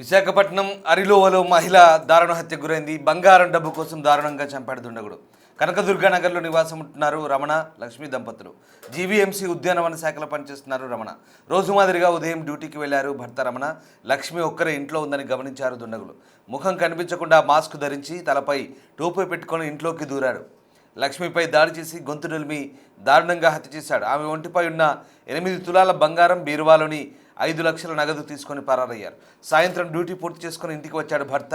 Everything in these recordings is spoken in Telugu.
విశాఖపట్నం అరిలోవలో మహిళ దారుణ హత్యకు గురైంది. బంగారం డబ్బు కోసం దారుణంగా చంపాడు దుండగుడు. కనకదుర్గానగర్లో నివాసం ఉంటున్నారు రమణ లక్ష్మి దంపతులు. జీవీఎంసీ ఉద్యానవన శాఖలో పనిచేస్తున్నారు రమణ. రోజు మాదిరిగా ఉదయం డ్యూటీకి వెళ్లారు భర్త రమణ. లక్ష్మి ఒక్కరే ఇంట్లో ఉందని గమనించారు దుండగులు. ముఖం కనిపించకుండా మాస్క్ ధరించి తలపై టోపీ పెట్టుకొని ఇంట్లోకి దూరాడు. లక్ష్మిపై దాడి చేసి గొంతు నిలిమి దారుణంగా హత్య చేశాడు. ఆమె ఒంటిపై ఉన్న 8 తులాల బంగారం, బీరువాలోని 5 లక్షల నగదు తీసుకొని పరారయ్యారు. సాయంత్రం డ్యూటీ పూర్తి చేసుకుని ఇంటికి వచ్చాడు భర్త.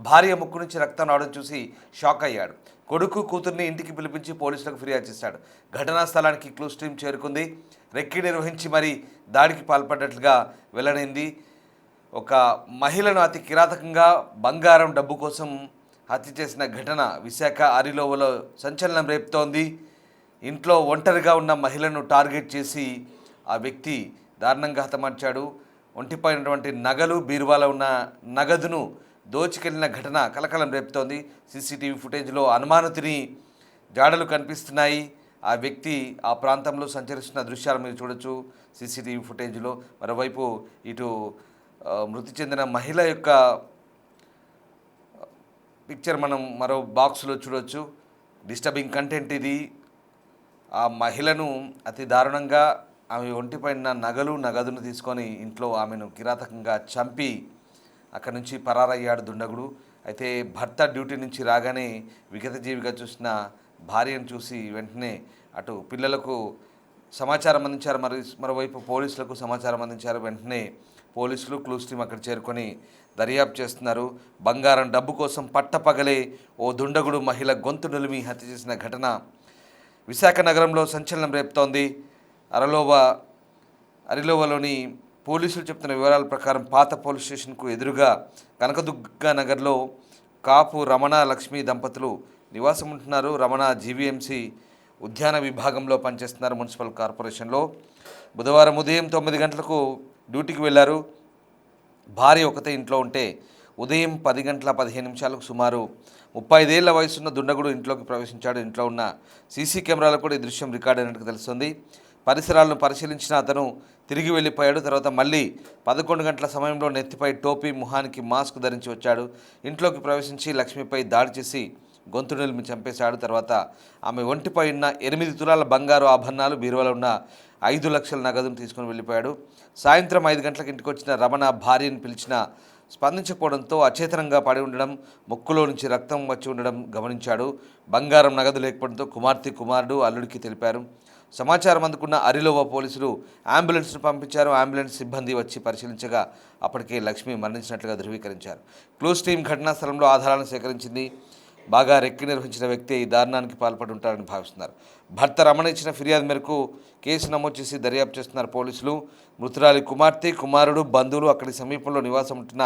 భార్య ముక్కు నుంచి రక్తం రావడం చూసి షాక్ అయ్యాడు. కొడుకు కూతుర్ని ఇంటికి పిలిపించి పోలీసులకు ఫిర్యాదు చేశాడు. ఘటనా స్థలానికి క్లూస్ టీం చేరుకుంది. రెక్కి నిర్వహించి మరీ దాడికి పాల్పడ్డట్లుగా వెల్లడైంది. ఒక మహిళను అతి కిరాతకంగా బంగారం, డబ్బు కోసం హత్య చేసిన ఘటన విశాఖ అరిలోవలో సంచలనం రేపుతోంది. ఇంట్లో ఒంటరిగా ఉన్న మహిళను టార్గెట్ చేసి ఆ వ్యక్తి దారుణంగా హతమార్చాడు. ఒంటిపై ఉన్నటువంటి నగలు, బీరువాలో ఉన్న నగదును దోచుకెళ్లిన ఘటన కలకలం రేపుతోంది. సీసీటీవీ ఫుటేజ్లో అనుమానితుని జాడలు కనిపిస్తున్నాయి. ఆ వ్యక్తి ఆ ప్రాంతంలో సంచరిస్తున్న దృశ్యాలు మీరు చూడొచ్చు సీసీటీవీ ఫుటేజ్లో. మరోవైపు ఇటు మృతి చెందిన మహిళ యొక్క పిక్చర్ మనం మరో బాక్స్లో చూడొచ్చు. డిస్టర్బింగ్ కంటెంట్ ఇది. ఆ మహిళను అతి దారుణంగా ఆమె ఒంటిపైన నగదును తీసుకొని ఇంట్లో ఆమెను కిరాతకంగా చంపి అక్కడి నుంచి పరారయ్యాడు దుండగుడు. అయితే భర్త డ్యూటీ నుంచి రాగానే విగతజీవిగా చూసిన భార్యను చూసి వెంటనే అటు పిల్లలకు సమాచారం అందించారు, మరోవైపు పోలీసులకు సమాచారం అందించారు. వెంటనే పోలీసులు క్లూస్ టీం అక్కడ చేరుకొని దర్యాప్తు చేస్తున్నారు. బంగారం, డబ్బు కోసం పట్టపగలే ఓ దుండగుడు మహిళ గొంతు నిలిమి హత్య చేసిన ఘటన విశాఖ నగరంలో సంచలనం రేపుతోంది. అరిలోవలోని పోలీసులు చెప్తున్న వివరాల ప్రకారం పాత పోలీస్ స్టేషన్కు ఎదురుగా కనకదుర్గా నగర్లో కాపు రమణ లక్ష్మి దంపతులు నివాసం ఉంటున్నారు. రమణ జీవీఎంసీ ఉద్యాన విభాగంలో పనిచేస్తున్నారు మున్సిపల్ కార్పొరేషన్లో. బుధవారం ఉదయం 9 గంటలకు డ్యూటీకి వెళ్లారు. భార్య ఒకతే ఇంట్లో ఉంటే ఉదయం 10 గంటల 15 నిమిషాలకు సుమారు 35 ఏళ్ల వయసున్న దుండగుడు ఇంట్లోకి ప్రవేశించాడు. ఇంట్లో ఉన్న సీసీ కెమెరాలో కూడా ఈ దృశ్యం రికార్డ్ అయినట్టు తెలుస్తుంది. పరిసరాలను పరిశీలించిన అతను తిరిగి వెళ్ళిపోయాడు. తర్వాత మళ్ళీ 11 గంటల సమయంలో నెత్తిపై టోపీ, ముఖానికి మాస్క్ ధరించి వచ్చాడు. ఇంట్లోకి ప్రవేశించి లక్ష్మిపై దాడి చేసి గొంతు నిలిమి చంపేశాడు. తర్వాత ఆమె ఒంటిపై ఉన్న 8 తులాల బంగారు ఆభరణాలు, బీరువాలో ఉన్న 5 లక్షల నగదును తీసుకుని వెళ్ళిపోయాడు. సాయంత్రం 5 గంటలకు ఇంటికి వచ్చిన రమణ భార్యను పిలిచినా స్పందించకపోవడంతో అచేతనంగా పడి ఉండడం, ముక్కులో నుంచి రక్తం వచ్చి ఉండడం గమనించాడు. బంగారం, నగదు లేకపోవడంతో కుమారుడు అల్లుడికి తెలిపారు. సమాచారం అందుకున్న అరిలోవ పోలీసులు అంబులెన్స్ను పంపించారు. అంబులెన్స్ సిబ్బంది వచ్చి పరిశీలించగా అప్పటికే లక్ష్మి మరణించినట్లుగా ధృవీకరించారు. క్లూస్ టీం ఘటనా స్థలంలో ఆధారాలను సేకరించింది. బాగా రెక్కి నిర్వహించిన వ్యక్తి ఈ దారుణానికి పాల్పడి ఉంటారని భావిస్తున్నారు. భర్త రమణ ఇచ్చిన ఫిర్యాదు మేరకు కేసు నమోదు చేసి దర్యాప్తు చేస్తున్నారు పోలీసులు. మృతురాలి కుమార్తె, కుమారుడు, బంధువులు అక్కడి సమీపంలో నివాసం ఉంటున్న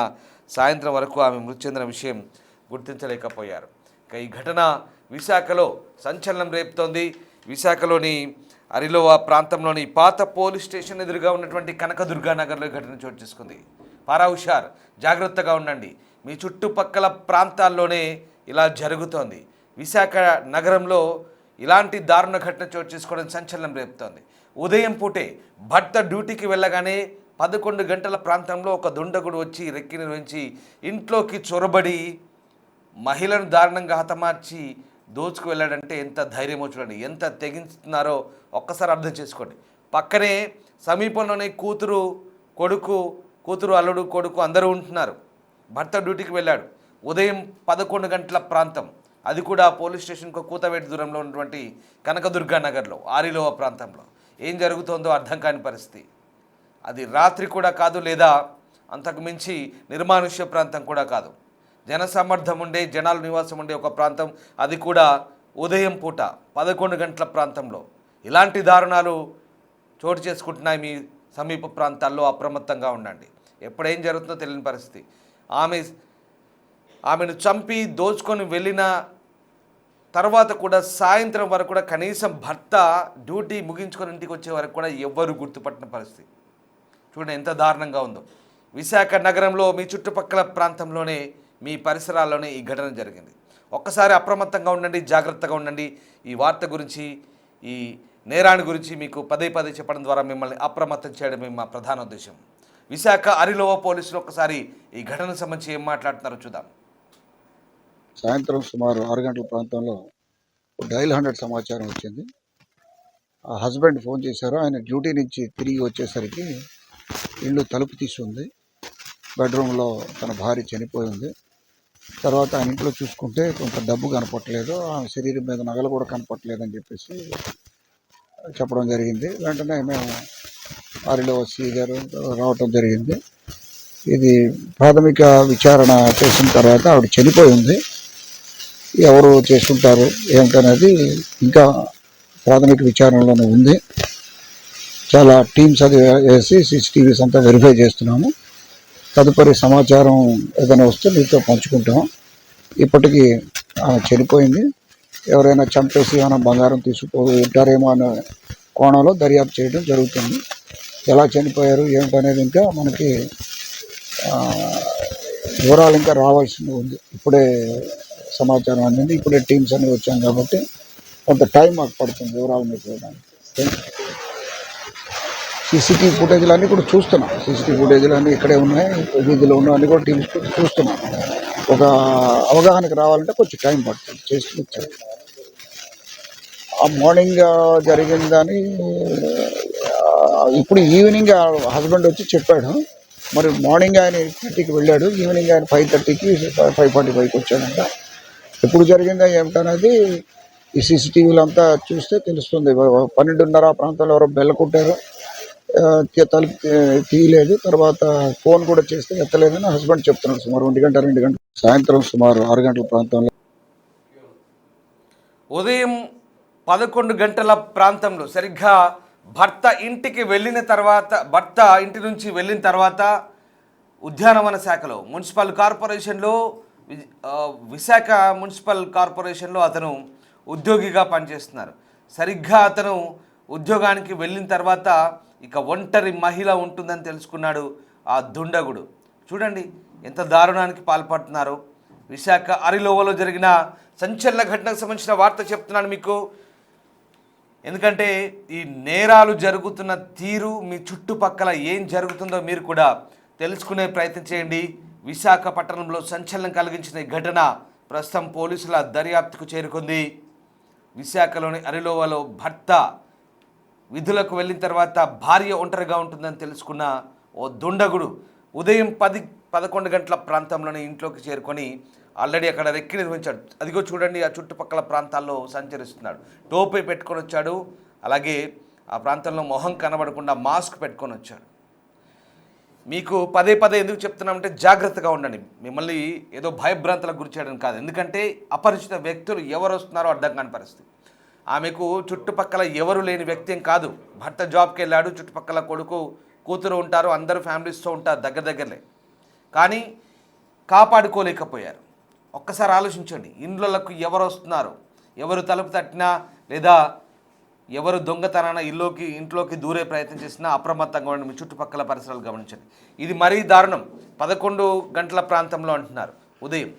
సాయంత్రం వరకు ఆమె మృతి చెందిన విషయం గుర్తించలేకపోయారు. ఇక ఈ ఘటన విశాఖలో సంచలనం రేపుతోంది. విశాఖలోని అరిలోవ ప్రాంతంలోని పాత పోలీస్ స్టేషన్ ఎదురుగా ఉన్నటువంటి కనకదుర్గా నగర్లో ఘటన చోటు చేసుకుంది. పారా హుషార్, జాగ్రత్తగా ఉండండి. మీ చుట్టుపక్కల ప్రాంతాల్లోనే ఇలా జరుగుతోంది. విశాఖ నగరంలో ఇలాంటి దారుణ ఘటన చోటు చేసుకోవడం సంచలనం రేపుతోంది. ఉదయం పూటే భర్త డ్యూటీకి వెళ్ళగానే 11 గంటల ప్రాంతంలో ఒక దుండగుడు వచ్చి రెక్కి నిర్వహించి ఇంట్లోకి చొరబడి మహిళను దారుణంగా హతమార్చి దోచుకు వెళ్ళాడంటే ఎంత ధైర్యమో చూడండి, ఎంత తెగించుతున్నారో ఒక్కసారి అర్థం చేసుకోండి. పక్కనే సమీపంలోనే కూతురు, అల్లుడు, కొడుకు అందరూ ఉంటున్నారు. భర్త డ్యూటీకి వెళ్ళాడు. ఉదయం 11 గంటల ప్రాంతం, అది కూడా పోలీస్ స్టేషన్కు కూతవేటి దూరంలో ఉన్నటువంటి కనకదుర్గా నగర్లో ఆరిలోవ ప్రాంతంలో ఏం జరుగుతోందో అర్థం కాని పరిస్థితి. అది రాత్రి కూడా కాదు, లేదా అంతకు మించి నిర్మానుష్య ప్రాంతం కూడా కాదు. జనసమ్మర్దం ఉండే, జనాలు నివాసం ఉండే ఒక ప్రాంతం, అది కూడా ఉదయం పూట 11 గంటల ప్రాంతంలో ఇలాంటి దారుణాలు చోటు చేసుకుంటున్నాయి. మీ సమీప ప్రాంతాల్లో అప్రమత్తంగా ఉండండి. ఎప్పుడేం జరుగుతుందో తెలియని పరిస్థితి. ఆమెను చంపి దోచుకొని వెళ్ళిన తర్వాత కూడా సాయంత్రం వరకు కూడా కనీసం భర్త డ్యూటీ ముగించుకొని ఇంటికి వచ్చే వరకు కూడా ఎవ్వరూ గుర్తుపట్టిన పరిస్థితి. చూడండి ఎంత దారుణంగా ఉందో. విశాఖ నగరంలో మీ చుట్టుపక్కల ప్రాంతంలోనే, మీ పరిసరాల్లోనే ఈ ఘటన జరిగింది. ఒక్కసారి అప్రమత్తంగా ఉండండి, జాగ్రత్తగా ఉండండి. ఈ వార్త గురించి, ఈ నేరాన్ని గురించి మీకు పదే చెప్పడం ద్వారా మిమ్మల్ని అప్రమత్తం చేయడమే మా ప్రధాన ఉద్దేశం. విశాఖ అరిలోవ పోలీసులు ఒక్కసారి ఈ ఘటనకు సంబంధించి ఏం మాట్లాడుతున్నారో చూద్దాం. సాయంత్రం సుమారు 6 గంటల ప్రాంతంలో డైల్ 100 సమాచారం వచ్చింది. ఆ హస్బెండ్ ఫోన్ చేశారు. ఆయన డ్యూటీ నుంచి తిరిగి వచ్చేసరికి ఇల్లు తలుపు తీసి ఉంది, బెడ్రూమ్లో తన భార్య చనిపోయి ఉంది. తర్వాత ఆయన ఇంట్లో చూసుకుంటే కొంత డబ్బు కనపట్లేదు, ఆమె శరీరం మీద నగలు కూడా కనపట్లేదని చెప్పేసి చెప్పడం జరిగింది. వెంటనే మేము ఆరిలో సి గారు రావటం జరిగింది. ఇది ప్రాథమిక విచారణ చేసిన తర్వాత ఆవిడ చనిపోయి ఉంది. ఎవరు చేసుకుంటారు ఏమిటనేది ఇంకా ప్రాథమిక విచారణలోనే ఉంది. చాలా టీమ్స్ అది వేసి సీసీటీవీస్ అంతా వెరిఫై చేస్తున్నాము. తదుపరి సమాచారం ఏదైనా వస్తే మీతో పంచుకుంటాం. ఇప్పటికీ ఆమె చనిపోయింది. ఎవరైనా చంపేసి ఏమైనా బంగారం ఉంటారేమో అనే కోణంలో దర్యాప్తు చేయడం జరుగుతుంది. ఎలా చనిపోయారు ఏమిటనేది ఇంకా మనకి వివరాలు ఇంకా రావాల్సింది ఉంది. ఇప్పుడే సమాచారం అందింది, ఇప్పుడే టీమ్స్ అన్ని వచ్చాం కాబట్టి కొంత టైం మాకు పడుతుంది వివరాలు మీకు ఇవ్వడానికి. సీసీటీవీ ఫుటేజ్లు అన్నీ కూడా చూస్తున్నాం. సీసీటీవీ ఫుటేజ్లు అన్నీ ఇక్కడే ఉన్నాయి, వీధిలో ఉన్నవన్నీ కూడా టీమ్స్ చూస్తున్నాం. ఒక అవగాహనకు రావాలంటే కొంచెం టైం పడుతుంది. చేసి ఆ మార్నింగ్ జరిగిందని ఇప్పుడు ఈవినింగ్ హస్బెండ్ వచ్చి చెప్పాడు. మరి మార్నింగ్ ఆయన 8:30కి వెళ్ళాడు, ఈవినింగ్ ఆయన 5:30కి 5:45కి వచ్చాడంట. ఎప్పుడు జరిగిందా ఏమిటనేది ఈ సీసీటీవీలు అంతా చూస్తే తెలుస్తుంది. 12:30 ప్రాంతంలో ఎవరో బెల్ల కొట్టారు, తలుపు తీయలేదు. తర్వాత ఫోన్ కూడా చేస్తే ఎత్తలేదని హస్బెండ్ చెప్తున్నాడు. సుమారు 2 గంటల సాయంత్రం సుమారు 6 గంటల ప్రాంతంలో ఉదయం 11 గంటల ప్రాంతంలో సరిగ్గా భర్త ఇంటి నుంచి వెళ్ళిన తర్వాత ఉద్యానవన శాఖలో మున్సిపల్ కార్పొరేషన్లో విశాఖ మున్సిపల్ కార్పొరేషన్లో అతను ఉద్యోగిగా పనిచేస్తున్నారు. సరిగ్గా అతను ఉద్యోగానికి వెళ్ళిన తర్వాత ఇక ఒంటరి మహిళ ఉంటుందని తెలుసుకున్నాడు ఆ దుండగుడు. చూడండి ఎంత దారుణానికి పాల్పడుతున్నారో. విశాఖ అరిలోవలో జరిగిన సంచలన ఘటనకు సంబంధించిన వార్త చెప్తున్నాను మీకు. ఎందుకంటే ఈ నేరాలు జరుగుతున్న తీరు మీ చుట్టుపక్కల ఏం జరుగుతుందో మీరు కూడా తెలుసుకునే ప్రయత్నం చేయండి. విశాఖపట్నంలో సంచలనం కలిగించిన ఈ ఘటన ప్రస్తుతం పోలీసుల దర్యాప్తుకు చేరుకుంది. విశాఖలోని అరిలోవలో భర్త విధులకు వెళ్ళిన తర్వాత భార్య ఒంటరిగా ఉంటుందని తెలుసుకున్న ఓ దుండగుడు ఉదయం 10-11 గంటల ప్రాంతంలోనే ఇంట్లోకి చేరుకొని ఆల్రెడీ అక్కడ రెక్కి నిర్వహించాడు. అదిగో చూడండి, ఆ చుట్టుపక్కల ప్రాంతాల్లో సంచరిస్తున్నాడు. టోపీ పెట్టుకొని వచ్చాడు, అలాగే ఆ ప్రాంతంలో మొహం కనబడకుండా మాస్క్ పెట్టుకొని వచ్చాడు. మీకు పదే ఎందుకు చెప్తున్నామంటే జాగ్రత్తగా ఉండండి. మిమ్మల్ని ఏదో భయభ్రాంతులకు గురి చేయడం కాదు. ఎందుకంటే అపరిచిత వ్యక్తులు ఎవరు వస్తున్నారో అర్థం కాని పరిస్థితి. ఆమెకు చుట్టుపక్కల ఎవరు లేని వ్యక్తి ఏం కాదు. భర్త జాబ్కి వెళ్ళాడు, చుట్టుపక్కల కొడుకు కూతురు ఉంటారు, అందరూ ఫ్యామిలీస్తో ఉంటారు దగ్గరలే. కానీ కాపాడుకోలేకపోయారు. ఒక్కసారి ఆలోచించండి, ఇండ్లకు ఎవరు వస్తున్నారు, ఎవరు తలుపు తట్టినా లేదా ఎవరు దొంగతనాన ఇంట్లోకి దూరే ప్రయత్నం చేసినా అప్రమత్తంగా ఉండి మీ చుట్టుపక్కల పరిసరాలు గమనించండి. ఇది మరీ దారుణం. 11 గంటల ప్రాంతంలో అంటున్నారు ఉదయం,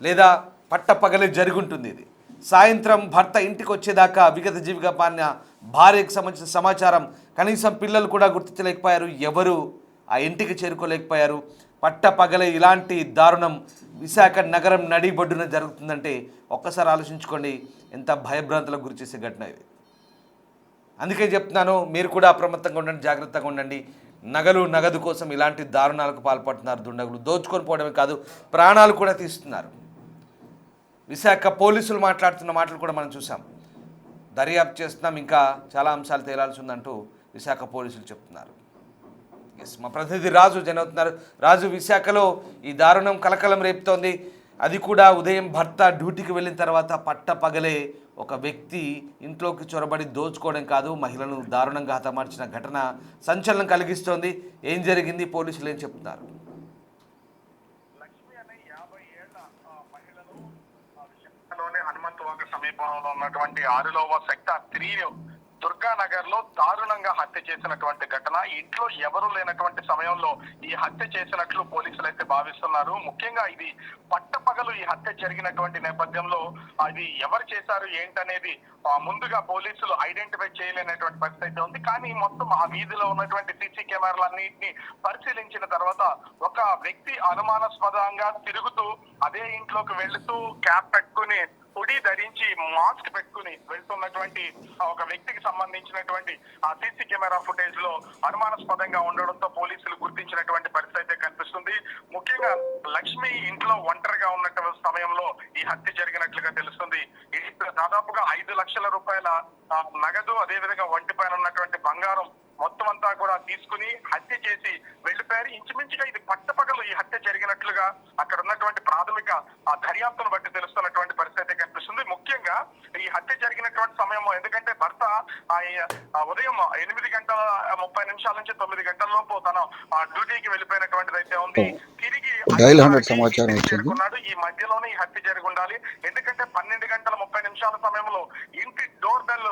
లేదా పట్టపగలే జరుగుంటుంది. ఇది సాయంత్రం భర్త ఇంటికి వచ్చేదాకా విగత జీవిగా మారిన భార్యకు సంబంధించిన సమాచారం కనీసం పిల్లలు కూడా గుర్తించలేకపోయారు, ఎవరు ఆ ఇంటికి చేరుకోలేకపోయారు. పట్టపగలే ఇలాంటి దారుణం విశాఖ నగరం నడిబొడ్డున జరుగుతుందంటే ఒక్కసారి ఆలోచించుకోండి, ఎంత భయభ్రాంతులకు గురి చేసే ఘటన ఇది. అందుకే చెప్తున్నాను, మీరు కూడా అప్రమత్తంగా ఉండండి, జాగ్రత్తగా ఉండండి. నగదు కోసం ఇలాంటి దారుణాలకు పాల్పడుతున్నారు దుండగులు. దోచుకొని పోవడమే కాదు, ప్రాణాలు కూడా తీస్తున్నారు. విశాఖ పోలీసులు మాట్లాడుతున్న మాటలు కూడా మనం చూసాం. దర్యాప్తు చేస్తున్నాం, ఇంకా చాలా అంశాలు తేలాల్సి ఉందంటూ విశాఖ పోలీసులు చెప్తున్నారు. మా ప్రతినిధి రాజు జనవుతున్నారు. రాజు, విశాఖలో ఈ దారుణం కలకలం రేపుతోంది. అది కూడా ఉదయం భర్త డ్యూటీకి వెళ్ళిన తర్వాత పట్టపగలే ఒక వ్యక్తి ఇంట్లోకి చొరబడి దోచుకోవడం కాదు, మహిళను దారుణంగా హతమార్చిన ఘటన సంచలనం కలిగిస్తోంది. ఏం జరిగింది, పోలీసులు ఏం చెప్తున్నారు? హనుమంతవాక సమీపంలో ఉన్నటువంటి ఆరులోవ సెక్టార్ 3 దుర్గానగర్ లో దారుణంగా హత్య చేసినటువంటి ఘటన. ఇంట్లో ఎవరు లేనటువంటి సమయంలో ఈ హత్య చేసినట్లు పోలీసులు అయితే భావిస్తున్నారు. ముఖ్యంగా ఇది పట్టపగలు ఈ హత్య జరిగినటువంటి నేపథ్యంలో అది ఎవరు చేశారు ఏంటనేది ముందుగా పోలీసులు ఐడెంటిఫై చేయలేనటువంటి పరిస్థితి అయితే ఉంది. కానీ మొత్తం ఆ వీధిలో ఉన్నటువంటి సీసీ కెమెరాలన్నింటినీ పరిశీలించిన తర్వాత ఒక వ్యక్తి అనుమానాస్పదంగా తిరుగుతూ అదే ఇంట్లోకి వెళుతూ క్యాప్ పెట్టుకుని హుడీ ధరించి మాస్క్ పెట్టుకుని వెళ్తున్నటువంటి ఒక వ్యక్తికి సంబంధించినటువంటి ఆ సీసీ కెమెరా ఫుటేజ్ లో అనుమానాస్పదంగా ఉండడంతో పోలీసులు గుర్తించినటువంటి పరిస్థితి అయితే కనిపిస్తుంది. ముఖ్యంగా లక్ష్మి ఇంట్లో ఒంటరిగా ఉన్నటువంటి సమయంలో ఈ హత్య జరిగినట్లుగా తెలుస్తుంది. దాదాపుగా 5 లక్షల రూపాయల నగదు, అదేవిధంగా ఒంటి పైన ఉన్నటువంటి బంగారం మొత్తం అంతా కూడా తీసుకుని హత్య చేసి వెళ్లిపోయారు. ఇంచుమించుగా ఇది పట్టపగలు ఈ హత్య జరిగినట్లుగా అక్కడ ఉన్నటువంటి ప్రాథమిక దర్యాప్తును బట్టి తెలుస్తున్నటువంటి పరిస్థితి కనిపిస్తుంది. ముఖ్యంగా ఈ హత్య జరిగినటువంటి సమయం, ఎందుకంటే భర్త ఉదయం 8:30 నుంచి 9 గంటల లోపు తన డ్యూటీకి వెళ్ళిపోయినటువంటిది అయితే ఉంది. తిరిగి డైల్ 100 సమాచారం వచ్చింది. ఈ మధ్యలోనే ఈ హత్య జరిగి ఉండాలి. ఎందుకంటే 12:30 సమయంలో ఇంటి డోర్ బెల్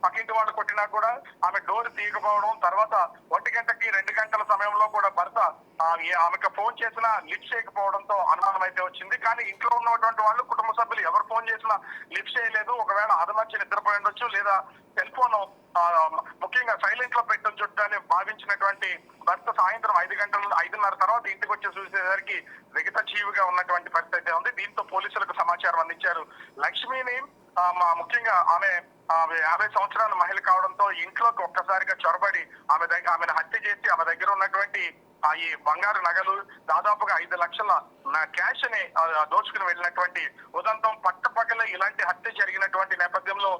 పక్కింటి వాళ్ళు కొట్టినా కూడా ఆమె డోర్ తీయకపోవడం, తర్వాత 1 గంటకి 2 గంటల సమయంలో కూడా భర్త ఆమెకు ఫోన్ చేసినా లిఫ్ట్ చేయకపోవడంతో అనుమానం అయితే వచ్చింది. కానీ ఇంట్లో ఉన్నటువంటి వాళ్ళు, కుటుంబ సభ్యులు ఎవరు ఫోన్ చేసినా లిఫ్ట్ చేయలేదు. ఒకవేళ అదమర్చి నిద్రపోయి ఉండొచ్చు, లేదా సెల్ ఫోన్ ముఖ్యంగా సైలెంట్ లో పెట్టొచ్చు భావించినటువంటి భర్త సాయంత్రం 5:30 తర్వాత ఇంటికి వచ్చి చూసేసరికి విగత జీవిగా ఉన్నటువంటి పరిస్థితి ఉంది. దీంతో పోలీసులకు సమాచారం అందించారు. లక్ష్మిని ముఖ్యంగా ఆమె 50 సంవత్సరాల మహిళ కావడంతో ఇంట్లోకి ఒక్కసారిగా చొరబడి ఆమెను హత్య చేసి ఆమె దగ్గర ఉన్నటువంటి ఈ బంగారు నగలు, దాదాపుగా 5 లక్షల క్యాష్ ని దోచుకుని వెళ్ళినటువంటి ఉదంతం పట్టపగల ఇలాంటి హత్య జరిగినటువంటి నేపథ్యంలో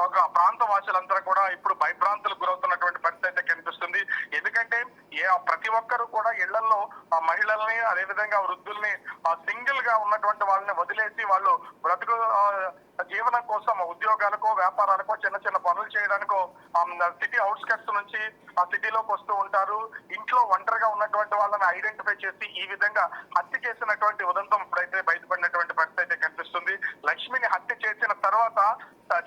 ఒక ప్రాంత వాసులంతా కూడా ఇప్పుడు భయభ్రాంతులకు గురవుతున్నటువంటి పరిస్థితి అయితే కనిపిస్తుంది. ఎందుకంటే ప్రతి ఒక్కరూ కూడా ఇళ్లలో మహిళల్ని, అదేవిధంగా వృద్ధుల్ని, సింగిల్ గా ఉన్నటువంటి వాళ్ళని వదిలేసి వాళ్ళు బ్రతుకు జీవనం కోసం ఉద్యోగాలకో, వ్యాపారాలకో, చిన్న చిన్న పనులు చేయడానికో సిటీ అవుట్స్కట్స్ నుంచి ఆ సిటీలోకి వస్తూ ఉంటారు. ఇంట్లో ఒంటరిగా ఉన్నటువంటి వాళ్ళని ఐడెంటిఫై చేసి ఈ విధంగా హత్య చేసినటువంటి ఉదంతం ఇప్పుడైతే బయటపడినటువంటి పరిస్థితి అయితే కనిపిస్తుంది. లక్ష్మిని హత్య చేసిన తర్వాత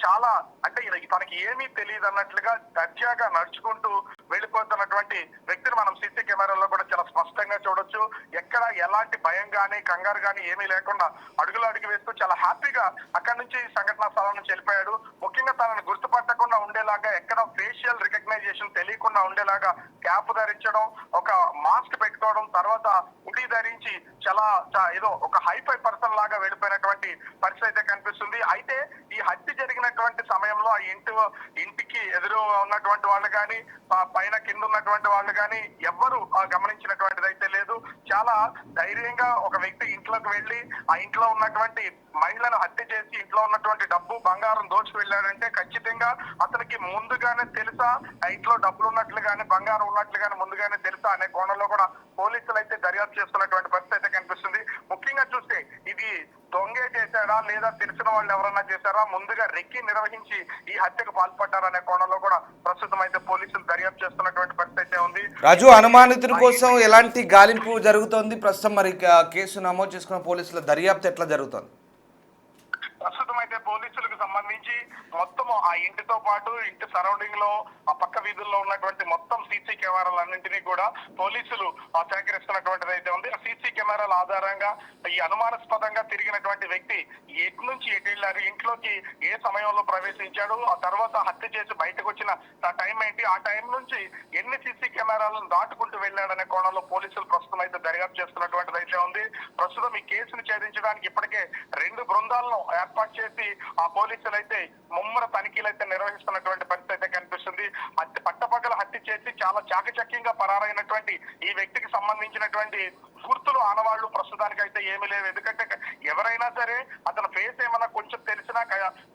చాలా అంటే తనకి ఏమీ తెలియదు అన్నట్లుగా దర్జాగా నడుచుకుంటూ వెళ్ళిపోతున్నటువంటి వ్యక్తిని మనం సీసీ కెమెరాల్లో కూడా చాలా స్పష్టంగా చూడొచ్చు. ఎక్కడ ఎలాంటి భయం గానీ, కంగారు గానీ ఏమీ లేకుండా అడుగులు వేస్తూ చాలా హ్యాపీగా అక్కడి నుంచి సంఘటనా స్థలం నుంచి వెళ్ళిపోయాడు. ముఖ్యంగా తనని గుర్తుపట్టకుండా ఉండేలాగా, ఎక్కడ ఫేషియల్ రికగ్నైజేషన్ తెలియకుండా ఉండేలాగా క్యాప్ ధరించడం, ఒక మాస్క్ పెట్టుకోవడం, తర్వాత ఉడి ధరించి చాలా ఏదో ఒక హైఫై పర్సన్ లాగా వెళ్ళిపోయినటువంటి పరిస్థితి అయితే కనిపిస్తుంది. అయితే ఈ హత్య జరిగినటువంటి సమయంలో ఆ ఇంటికి ఎదురు ఉన్నటువంటి వాళ్ళు కానీ, పైన కింద ఉన్నటువంటి వాళ్ళు కానీ ఎవ్వరు గమనించినటువంటిది అయితే లేదు. చాలా ధైర్యంగా ఒక వ్యక్తి ఇంట్లోకి వెళ్ళి ఆ ఇంట్లో ఉన్నటువంటి మహిళను హత్య చేసి ఇంట్లో ఉన్నటువంటి డబ్బు, బంగారం దోచుకు వెళ్ళాడంటే ఖచ్చితంగా అతనికి ముందుగానే తెలుసా ఆ ఇంట్లో డబ్బులు ఉన్నట్లు గానీ, బంగారం ఉన్నట్లు గానీ ముందుగానే తెలుసా అనే కోణంలో కూడా పోలీసులు అయితే దర్యాప్తు చేస్తున్నటువంటి పరిస్థితి అయితే కనిపిస్తుంది. ముఖ్యంగా చూస్తే ఇది దొంగే చేశాడా, లేదా తెలిసిన వాళ్ళు ఎవరన్నా చేశారా, ముందుగా రెక్కి నిర్వహించి ఈ హత్యకు పాల్పడ్డారనే కోణంలో కూడా ప్రస్తుతం అయితే పోలీసులు దర్యాప్తు చేస్తున్నటువంటి పరిస్థితి అయితే ఉంది. రాజు, అనుమానితుల కోసం ఎలాంటి గాలింపు జరుగుతోంది ప్రస్తుతం? మరి కేసు నమోదు చేసుకున్న పోలీసుల దర్యాప్తు ఎట్లా జరుగుతోంది? ప్రస్తుతం అయితే పోలీసులకు సంబంధించి మొత్తం ఆ ఇంటితో పాటు ఇంటి సరౌండింగ్ లో ఆ పక్క వీధుల్లో ఉన్నటువంటి మొత్తం సీసీ కెమెరాలన్నింటినీ కూడా పోలీసులు సేకరిస్తున్నటువంటిది అయితే ఉంది. ఆ సీసీ కెమెరాల ఆధారంగా ఈ అనుమానాస్పదంగా తిరిగినటువంటి వ్యక్తి ఎటు నుంచి ఎటు వెళ్ళారు, ఇంట్లోకి ఏ సమయంలో ప్రవేశించాడు, ఆ తర్వాత హత్య చేసి బయటకు వచ్చిన టైం ఏంటి, ఆ టైం నుంచి ఎన్ని సీసీ కెమెరాలను దాటుకుంటూ వెళ్ళాడనే కోణంలో పోలీసులు ప్రస్తుతం అయితే దర్యాప్తు చేస్తున్నటువంటిది అయితే ఉంది. ప్రస్తుతం ఈ కేసును ఛేదించడానికి ఇప్పటికే 2 బృందాలను ఏర్పాటు చేసి ఆ పోలీసులు అయితే ముమ్మర తనిఖీలు అయితే నిర్వహిస్తున్నటువంటి పరిస్థితి అయితే కనిపిస్తుంది. పట్టపగల హత్య చేసి చాలా చాకచక్యంగా పరారైనటువంటి ఈ వ్యక్తికి సంబంధించినటువంటి గుర్తులు, ఆనవాళ్లు ప్రస్తుతానికి అయితే ఏమీ లేవు. ఎందుకంటే ఎవరైనా సరే అతని ఫేస్ ఏమన్నా కొంచెం తెలిసినా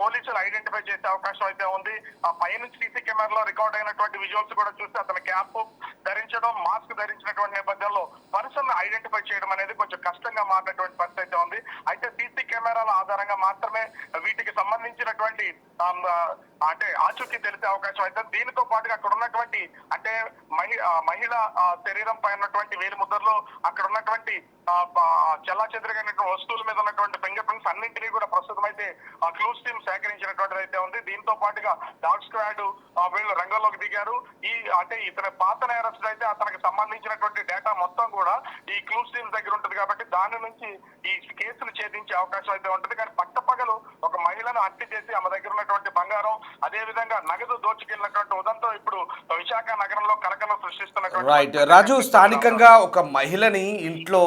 పోలీసులు ఐడెంటిఫై చేసే అవకాశం అయితే ఉంది. ఆ పైనుంచి సీసీ కెమెరాలో రికార్డ్ అయినటువంటి విజువల్స్ కూడా చూస్తే అతని క్యాప్ ధరించడం, మాస్క్ ధరించినటువంటి నేపథ్యంలో పర్సన్ ఐడెంటిఫై చేయడం అనేది కొంచెం కష్టంగా మారినటువంటి పరిస్థితి అయితే ఉంది. అయితే సీసీ కెమెరాల ఆధారంగా మాత్రమే వీటికి సంబంధించినటువంటి అంటే ఆచూకీ తెలిసే అవకాశం అయితే. దీనితో పాటుగా అక్కడ ఉన్నటువంటి అంటే మహిళ శరీరం పై ఉన్నటువంటి వేలి ముద్రలో అక్కడ ఉన్నటువంటి చెల్లాచెదురుగైనటువంటి వస్తువుల మీద ఉన్నటువంటి ఫింగర్ ప్రింట్స్ అన్నింటినీ కూడా ప్రస్తుతం అయితే క్లూస్ టీమ్ సేకరించినటువంటిది అయితే ఉంది. దీంతో పాటుగా డాగ్ స్క్వాడ్ వీళ్ళు రంగంలోకి దిగారు. అంటే ఇతని పాత నేరస్తుడు అయితే అతనికి సంబంధించినటువంటి డేటా మొత్తం కూడా ఈ క్లూస్ టీమ్ దగ్గర ఉంటుంది కాబట్టి దాని నుంచి ఈ కేసును ఛేదించే అవకాశం అయితే ఉంటుంది. కానీ పట్టపగలు ఒక మహిళను హత్య చేసి ఆమె దగ్గర ఉన్నటువంటి బంగారం అదే విధంగా నగదు దోచుకెళ్ళినటువంటి ఉదంతో ఇప్పుడు విశాఖ నగరంలో కలకలం సృష్టిస్తున్నటువంటి రైట్ రాజు, స్థానికంగా ఒక మహిళని ఇంట్లో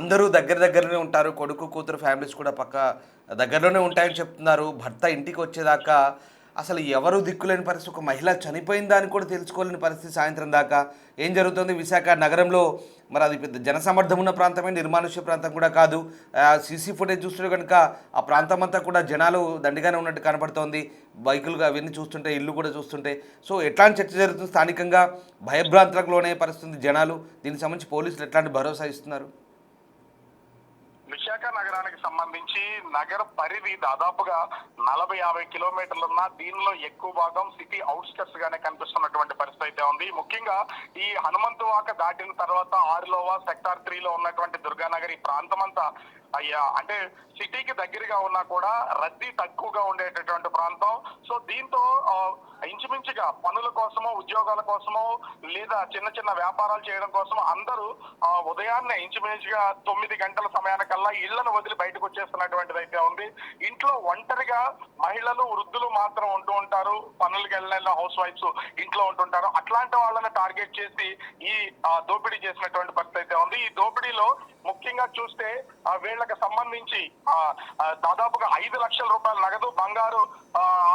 అందరూ దగ్గరనే ఉంటారు, కొడుకు కూతురు ఫ్యామిలీస్ కూడా పక్క దగ్గరలోనే ఉంటాయని చెప్తున్నారు. భర్త ఇంటికి వచ్చేదాకా అసలు ఎవరు దిక్కులేని పరిస్థితి, ఒక మహిళ చనిపోయిందా అని కూడా తెలుసుకోలేని పరిస్థితి. సాయంత్రం దాకా ఏం జరుగుతుంది విశాఖ నగరంలో? మరి అది పెద్ద జనసమర్థం ఉన్న ప్రాంతమే, నిర్మానుష్య ప్రాంతం కూడా కాదు. సీసీ ఫుటేజ్ చూస్తుంటే కనుక ఆ ప్రాంతం అంతా కూడా జనాలు దండిగానే ఉన్నట్టు కనబడుతోంది. బైకులు అవన్నీ చూస్తుంటే, ఇల్లు కూడా చూస్తుంటే. సో ఎట్లాంటి చర్చ జరుగుతుంది స్థానికంగా? భయభ్రాంతులకు లోనే పరిస్థితి జనాలు. దీనికి సంబంధించి పోలీసులు ఎట్లాంటి భరోసా ఇస్తున్నారు? విశాఖ నగరానికి సంబంధించి నగర పరిధి దాదాపుగా 40-50 కిలోమీటర్లున్న దీనిలో ఎక్కువ భాగం సిటీ అవుట్స్కట్స్ గానే కనిపిస్తున్నటువంటి పరిస్థితి అయితే ఉంది. ముఖ్యంగా ఈ హనుమంతువాక దాటిన తర్వాత ఆరులోవా సెక్టార్ 3 లో ఉన్నటువంటి దుర్గానగర్ ఈ ప్రాంతం అంతా అంటే సిటీకి దగ్గరగా ఉన్నా కూడా రద్దీ తక్కువగా ఉండేటటువంటి ప్రాంతం. సో దీంతో ఇంచుమించుగా పనుల కోసమో ఉద్యోగాల కోసమో లేదా చిన్న చిన్న వ్యాపారాలు చేయడం కోసం అందరూ ఉదయాన్నే ఇంచుమించుగా 9 గంటల సమయానికల్లా ఇళ్లను వదిలి బయటకు వచ్చేస్తున్నటువంటిది అయితే ఉంది. ఇంట్లో ఒంటరిగా మహిళలు వృద్ధులు మాత్రం ఉంటూ ఉంటారు, పనులకు వెళ్ళిన హౌస్ వైఫ్స్ ఇంట్లో ఉంటుంటారు. అట్లాంటి వాళ్ళని టార్గెట్ చేసి ఈ దోపిడీ చేసినటువంటి పరిస్థితి అయితే ఉంది. ఈ దోపిడీలో ముఖ్యంగా చూస్తే వీళ్ళకి సంబంధించి దాదాపుగా 5 లక్షల రూపాయల నగదు బంగారు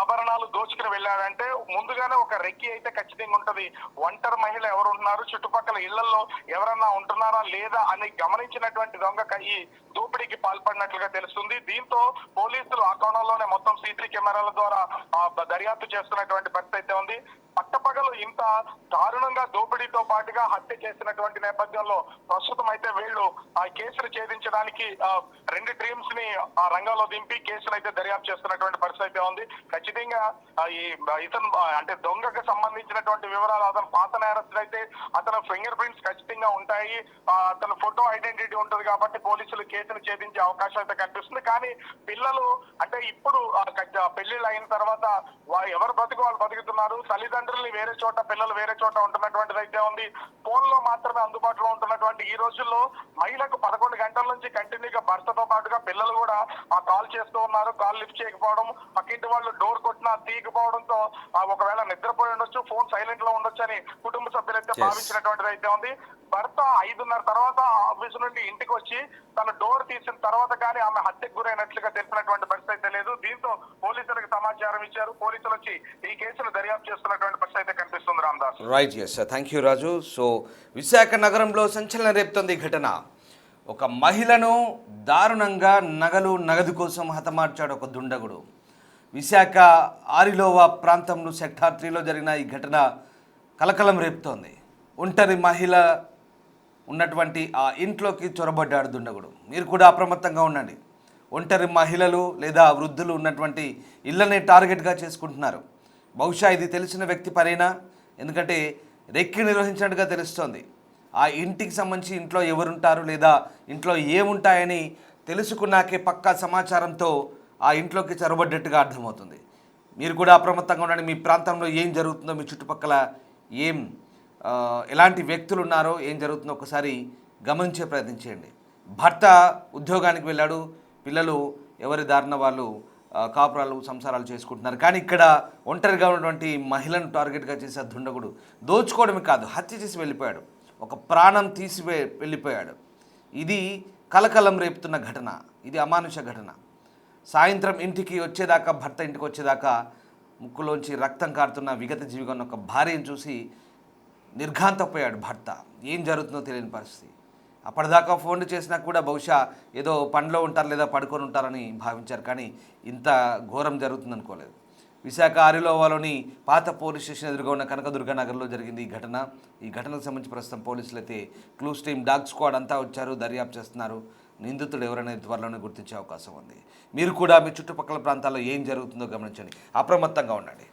ఆభరణాలు దోచుకుని వెళ్ళాడంటే ముందుగానే ఒక రెక్కి అయితే ఖచ్చితంగా ఉంటది. ఒంటరి మహిళ ఎవరు ఉన్నారు, చుట్టుపక్కల ఇళ్లలో ఎవరన్నా ఉంటున్నారా లేదా అని గమనించినటువంటి దొంగ ఈ దోపిడీకి పాల్పడినట్లుగా తెలుస్తుంది. దీంతో పోలీసులు ఆ కోణంలోనే మొత్తం సీసీ కెమెరాల ద్వారా దర్యాప్తు చేస్తున్నటువంటి పరిస్థితి అయితే ఉంది. పట్టపగలు ఇంత దారుణంగా దోపిడీతో పాటుగా హత్య చేసినటువంటి నేపథ్యంలో ప్రస్తుతం అయితే వీళ్ళు ఆ కేసును ఛేదించడానికి 2 టీమ్స్ ని ఆ రంగంలో దింపి కేసును అయితే దర్యాప్తు చేస్తున్నటువంటి పరిస్థితి అయితే ఉంది. ఖచ్చితంగా ఇతను అంటే దొంగకు సంబంధించినటువంటి వివరాలు, అతను పాత నేరస్తుడు అయితే అతను ఫింగర్ ప్రింట్స్ ఖచ్చితంగా ఉంటాయి, అతను ఫోటో ఐడెంటిటీ ఉంటుంది కాబట్టి పోలీసులు కేసును ఛేదించే అవకాశం అయితే కనిపిస్తుంది. కానీ పిల్లలు అంటే ఇప్పుడు పెళ్లిళ్ళు అయిన తర్వాత ఎవరు బతుకు వాళ్ళు బతుకుతున్నారు, తల్లిదండ్రుల్ని వేరే చోట పిల్లలు వేరే చోట ఉంటున్నటువంటిది అయితే ఉంది. ఫోన్ లో మాత్రమే అందుబాటులో ఉంటున్నటువంటి ఈ రోజుల్లో మహిళకు 11 గంటల నుంచి కంటిన్యూగా భర్తతో పాటుగా పిల్లలు కూడా ఆ కాల్ చేస్తూ ఉన్నారు. కాల్ లిఫ్ట్ చేయకపోవడం, పక్కింటి వాళ్ళు డోర్ కొట్టినా తీయకపోవడంతో ఒకవేళ నిద్రపోయి ఉండొచ్చు, ఫోన్ సైలెంట్ లో ఉండొచ్చు అని కుటుంబ సభ్యులైతే భావించినటువంటిది అయితే ఉంది. భర్త 5:30 తర్వాత ఆఫీసు నుండి ఇంటికి వచ్చి తన డోర్ తీసిన తర్వాత కానీ ఆమె హత్యకు గురైనట్లుగా తెలిసినటువంటి పరిస్థితి అయితే లేదు. దీంతో పోలీసులకు సమాచారం ఇచ్చారు. పోలీసులు వచ్చి ఈ కేసును దర్యాప్తు చేస్తున్నటువంటి పరిస్థితి అయితే కనిపిస్తుంది. Ramdas. Right, yes, thank you Raju. So Visakha నగరంలో సంచలనం రేపుతోంది ఈ ఘటన. ఒక మహిళను దారుణంగా నగదు కోసం హతమార్చాడు ఒక దుండగుడు. విశాఖ ఆరిలోవా ప్రాంతంలో సెక్టార్ 3లో జరిగిన ఈ ఘటన కలకలం రేపుతోంది. ఒంటరి మహిళ ఉన్నటువంటి ఆ ఇంట్లోకి చొరబడ్డాడు దుండగుడు. మీరు కూడా అప్రమత్తంగా ఉండండి. ఒంటరి మహిళలు లేదా వృద్ధులు ఉన్నటువంటి ఇళ్ళని టార్గెట్గా చేసుకుంటున్నారు. బహుశా ఇది తెలిసిన వ్యక్తి పనేనా? ఎందుకంటే రెక్కి నిర్వహించినట్టుగా తెలుస్తోంది. ఆ ఇంటికి సంబంధించి ఇంట్లో ఎవరుంటారు లేదా ఇంట్లో ఏముంటాయని తెలుసుకున్నాకే పక్కా సమాచారంతో ఆ ఇంట్లోకి చొరబడ్డట్టుగా అర్థమవుతుంది. మీరు కూడా అప్రమత్తంగా ఉండండి. మీ ప్రాంతంలో ఏం జరుగుతుందో, మీ చుట్టుపక్కల ఎలాంటి వ్యక్తులు ఉన్నారో, ఏం జరుగుతుందో ఒకసారి గమనించే ప్రయత్నం చేయండి. భర్త ఉద్యోగానికి వెళ్ళాడు, పిల్లలు ఎవరి దారిన వాళ్ళు కాపురాలు సంసారాలు చేసుకుంటున్నారు. కానీ ఇక్కడ ఒంటరిగా ఉన్నటువంటి మహిళను టార్గెట్గా చేసే దుండగుడు దోచుకోవడమే కాదు, హత్య చేసి వెళ్ళిపోయాడు. ఒక ప్రాణం తీసి వెళ్ళిపోయాడు. ఇది కలకలం రేపుతున్న ఘటన. ఇది అమానుష ఘటన. సాయంత్రం ఇంటికి వచ్చేదాకా, భర్త ఇంటికి వచ్చేదాకా ముక్కులోంచి రక్తం కారుతున్న విగత జీవిగా ఉన్న ఒక భార్యను చూసి నిర్ఘాంతపోయాడు భర్త. ఏం జరుగుతుందో తెలియని పరిస్థితి. అప్పటిదాకా ఫోన్లు చేసినా కూడా బహుశా ఏదో పనిలో ఉంటారు లేదా పడుకొని ఉంటారని భావించారు. కానీ ఇంత ఘోరం జరుగుతుంది అనుకోలేదు. విశాఖ ఆరిలోవాలోని పాత పోలీస్ స్టేషన్ ఎదురుగా ఉన్న కనకదుర్గ నగర్లో జరిగింది ఈ ఘటన. ఈ ఘటనకు సంబంధించి ప్రస్తుతం పోలీసులు అయితే క్లూస్ టీమ్, డాగ్ స్క్వాడ్ అంతా వచ్చారు, దర్యాప్తు చేస్తున్నారు. నిందితుడు ఎవరైనా త్వరలోనే గుర్తించే అవకాశం ఉంది. మీరు కూడా మీ చుట్టుపక్కల ప్రాంతాల్లో ఏం జరుగుతుందో గమనించండి, అప్రమత్తంగా ఉండండి.